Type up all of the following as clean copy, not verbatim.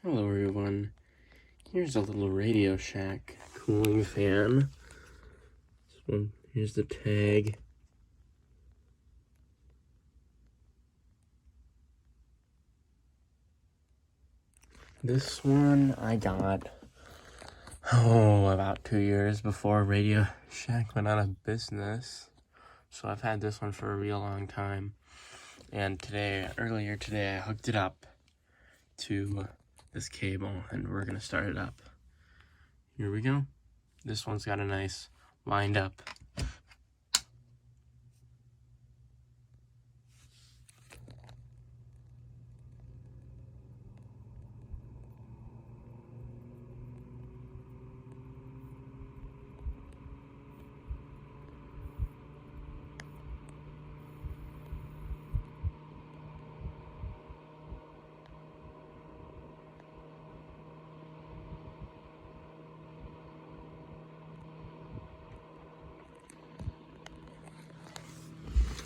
Hello everyone, here's a little RadioShack cooling fan. This one, here's the tag. This one I got, about 2 years before RadioShack went out of business. So I've had this one for a real long time. And earlier today, I hooked it up to this cable and we're gonna start it up. Here we go. This one's got a nice wind up.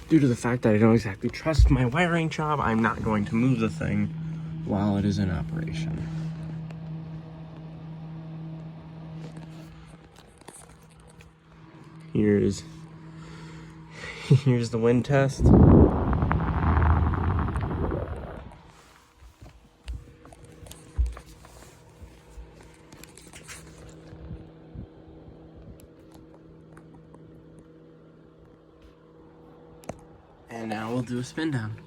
Due to the fact that I don't exactly trust my wiring job, I'm not going to move the thing while it is in operation. Here's the wind test. And now we'll do a spin down.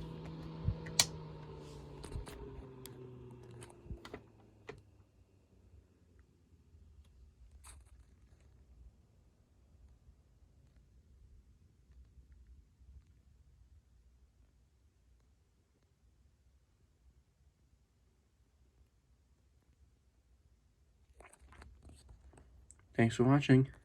Thanks for watching.